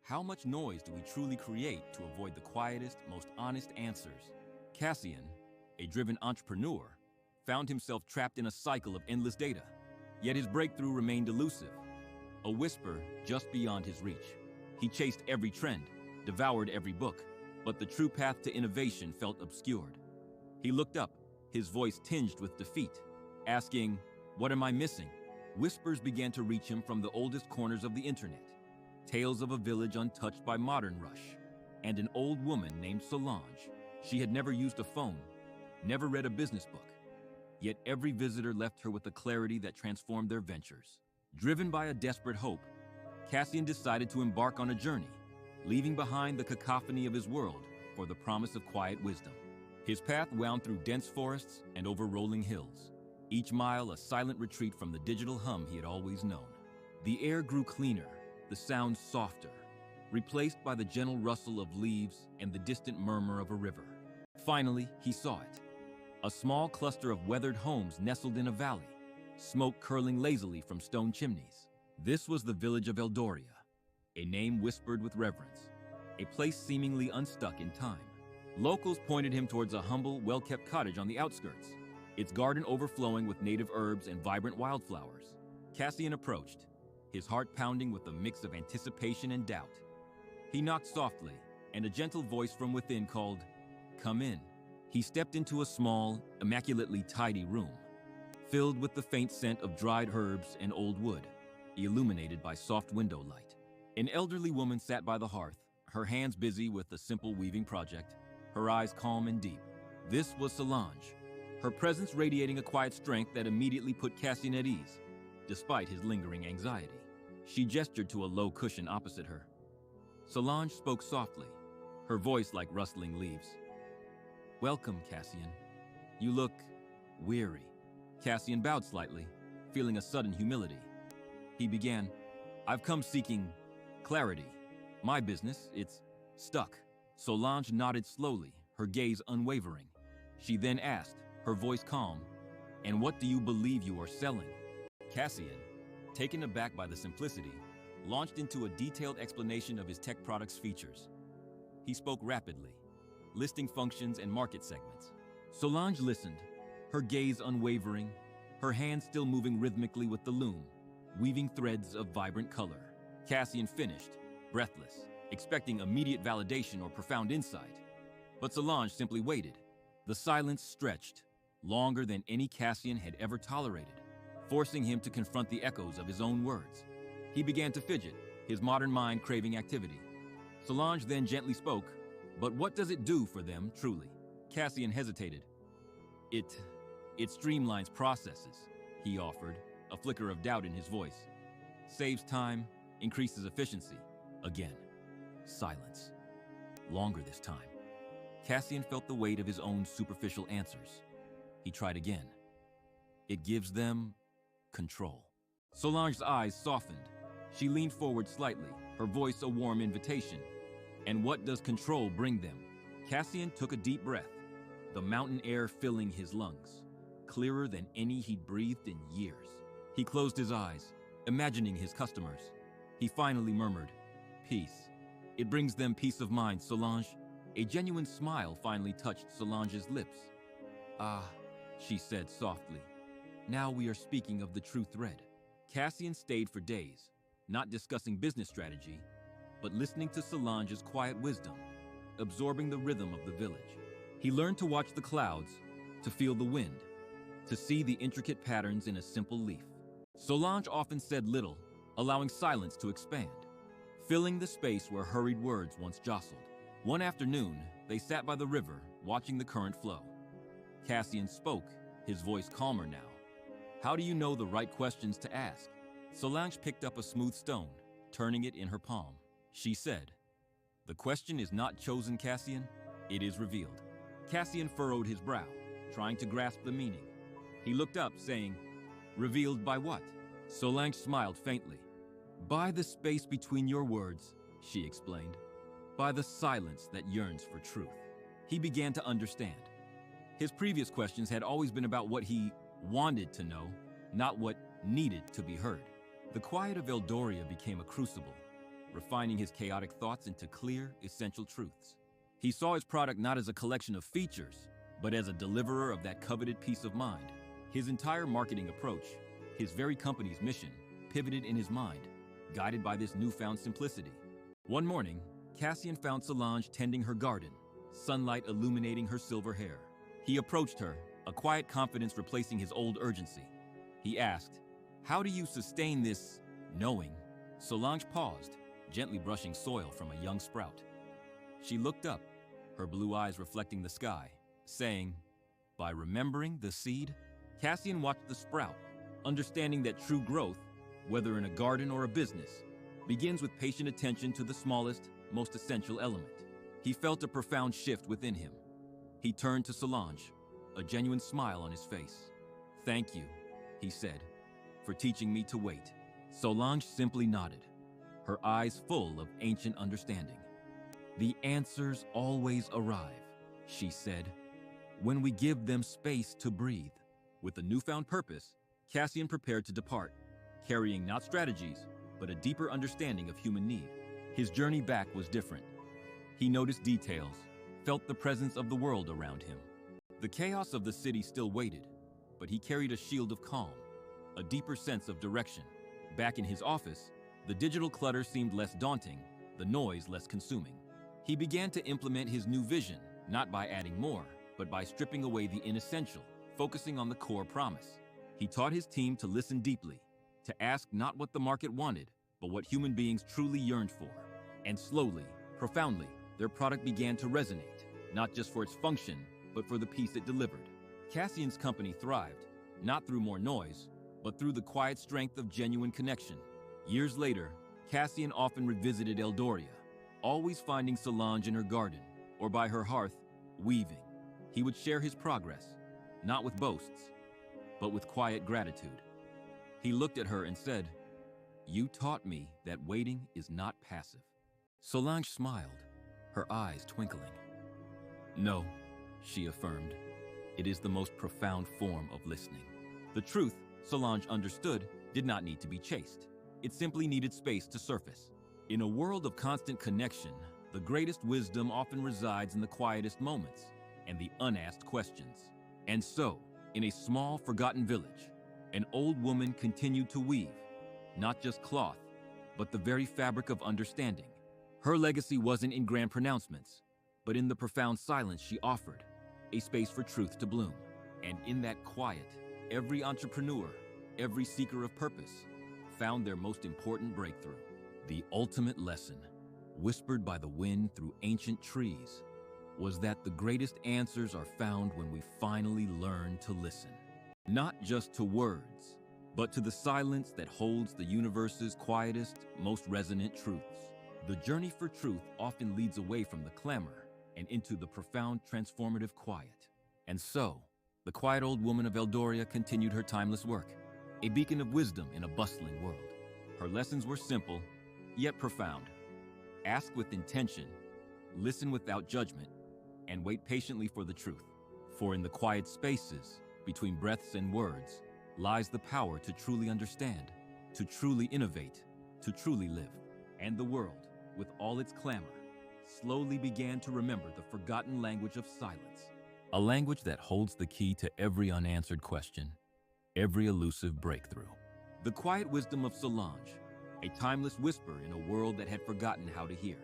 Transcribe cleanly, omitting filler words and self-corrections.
How much noise do we truly create to avoid the quietest, most honest answers? Cassian, a driven entrepreneur, found himself trapped in a cycle of endless data. Yet his breakthrough remained elusive, a whisper just beyond his reach. He chased every trend, devoured every book, but the true path to innovation felt obscured. He looked up, his voice tinged with defeat, asking, "What am I missing?" Whispers began to reach him from the oldest corners of the internet. Tales of a village untouched by modern rush, and an old woman named Solange. She had never used a phone, never read a business book. Yet every visitor left her with a clarity that transformed their ventures. Driven by a desperate hope, Cassian decided to embark on a journey, leaving behind the cacophony of his world for the promise of quiet wisdom. His path wound through dense forests and over rolling hills, each mile a silent retreat from the digital hum he had always known. The air grew cleaner, the sounds softer, replaced by the gentle rustle of leaves and the distant murmur of a river. Finally, he saw it. A small cluster of weathered homes nestled in a valley, smoke curling lazily from stone chimneys. This was the village of Eldoria, a name whispered with reverence, a place seemingly unstuck in time. Locals pointed him towards a humble, well-kept cottage on the outskirts, its garden overflowing with native herbs and vibrant wildflowers. Cassian approached, his heart pounding with a mix of anticipation and doubt. He knocked softly, and a gentle voice from within called, "Come in." He stepped into a small, immaculately tidy room, filled with the faint scent of dried herbs and old wood, illuminated by soft window light. An elderly woman sat by the hearth, her hands busy with a simple weaving project, her eyes calm and deep. This was Solange, her presence radiating a quiet strength that immediately put Cassian at ease, despite his lingering anxiety. She gestured to a low cushion opposite her. Solange spoke softly, her voice like rustling leaves. "Welcome, Cassian. You look weary." Cassian bowed slightly, feeling a sudden humility. He began, "I've come seeking clarity. My business, it's stuck." Solange nodded slowly, her gaze unwavering. She then asked, her voice calm, "And what do you believe you are selling?" Cassian, taken aback by the simplicity, launched into a detailed explanation of his tech product's features. He spoke rapidly, listing functions and market segments. Solange listened, her gaze unwavering, her hands still moving rhythmically with the loom, weaving threads of vibrant color. Cassian finished, breathless, expecting immediate validation or profound insight. But Solange simply waited. The silence stretched, longer than any Cassian had ever tolerated, forcing him to confront the echoes of his own words. He began to fidget, his modern mind craving activity. Solange then gently spoke, "But what does it do for them, truly?" Cassian hesitated. It streamlines processes," he offered, a flicker of doubt in his voice. "Saves time, increases efficiency." Again, silence. Longer this time. Cassian felt the weight of his own superficial answers. He tried again. "It gives them control." Solange's eyes softened. She leaned forward slightly, her voice a warm invitation. "And what does control bring them?" Cassian took a deep breath, the mountain air filling his lungs, clearer than any he'd breathed in years. He closed his eyes, imagining his customers. He finally murmured, "Peace. It brings them peace of mind, Solange." A genuine smile finally touched Solange's lips. "Ah," she said softly. "Now we are speaking of the true thread." Cassian stayed for days, not discussing business strategy, but listening to Solange's quiet wisdom, absorbing the rhythm of the village. He learned to watch the clouds, to feel the wind, to see the intricate patterns in a simple leaf. Solange often said little, allowing silence to expand, filling the space where hurried words once jostled. One afternoon, they sat by the river, watching the current flow. Cassian spoke, his voice calmer now. "How do you know the right questions to ask?" Solange picked up a smooth stone, turning it in her palm. She said, "The question is not chosen, Cassian, it is revealed." Cassian furrowed his brow, trying to grasp the meaning. He looked up, saying, "Revealed by what?" Solange smiled faintly. "By the space between your words," she explained. "By the silence that yearns for truth." He began to understand. His previous questions had always been about what he wanted to know, not what needed to be heard. The quiet of Eldoria became a crucible, refining his chaotic thoughts into clear, essential truths. He saw his product not as a collection of features, but as a deliverer of that coveted peace of mind. His entire marketing approach, his very company's mission, pivoted in his mind, guided by this newfound simplicity. One morning, Cassian found Solange tending her garden, sunlight illuminating her silver hair. He approached her, a quiet confidence replacing his old urgency. He asked, "How do you sustain this knowing?" Solange paused, gently brushing soil from a young sprout. She looked up, her blue eyes reflecting the sky, saying, "By remembering the seed." Cassian watched the sprout, understanding that true growth, whether in a garden or a business, begins with patient attention to the smallest, most essential element. He felt a profound shift within him. He turned to Solange, a genuine smile on his face. "Thank you," he said, "for teaching me to wait." Solange simply nodded, her eyes full of ancient understanding. "The answers always arrive," she said, "when we give them space to breathe." With a newfound purpose, Cassian prepared to depart, carrying not strategies, but a deeper understanding of human need. His journey back was different. He noticed details, felt the presence of the world around him. The chaos of the city still waited, but he carried a shield of calm, a deeper sense of direction. Back in his office, the digital clutter seemed less daunting, the noise less consuming. He began to implement his new vision, not by adding more, but by stripping away the inessential, focusing on the core promise. He taught his team to listen deeply, to ask not what the market wanted, but what human beings truly yearned for. And slowly, profoundly, their product began to resonate, not just for its function, but for the peace it delivered. Cassian's company thrived, not through more noise, but through the quiet strength of genuine connection. Years later, Cassian often revisited Eldoria, always finding Solange in her garden, or by her hearth, weaving. He would share his progress, not with boasts, but with quiet gratitude. He looked at her and said, "You taught me that waiting is not passive." Solange smiled, her eyes twinkling. "No," she affirmed, "it is the most profound form of listening." The truth, Solange understood, did not need to be chased. It simply needed space to surface. In a world of constant connection, the greatest wisdom often resides in the quietest moments and the unasked questions. And so, in a small, forgotten village, an old woman continued to weave, not just cloth, but the very fabric of understanding. Her legacy wasn't in grand pronouncements, but in the profound silence she offered, a space for truth to bloom. And in that quiet, every entrepreneur, every seeker of purpose, found their most important breakthrough. The ultimate lesson, whispered by the wind through ancient trees, was that the greatest answers are found when we finally learn to listen. Not just to words, but to the silence that holds the universe's quietest, most resonant truths. The journey for truth often leads away from the clamor and into the profound transformative quiet. And so, the quiet old woman of Eldoria continued her timeless work, a beacon of wisdom in a bustling world. Her lessons were simple, yet profound. Ask with intention, listen without judgment, and wait patiently for the truth. For in the quiet spaces, between breaths and words, lies the power to truly understand, to truly innovate, to truly live. And the world, with all its clamor, slowly began to remember the forgotten language of silence. A language that holds the key to every unanswered question, every elusive breakthrough. The quiet wisdom of Solange, a timeless whisper in a world that had forgotten how to hear.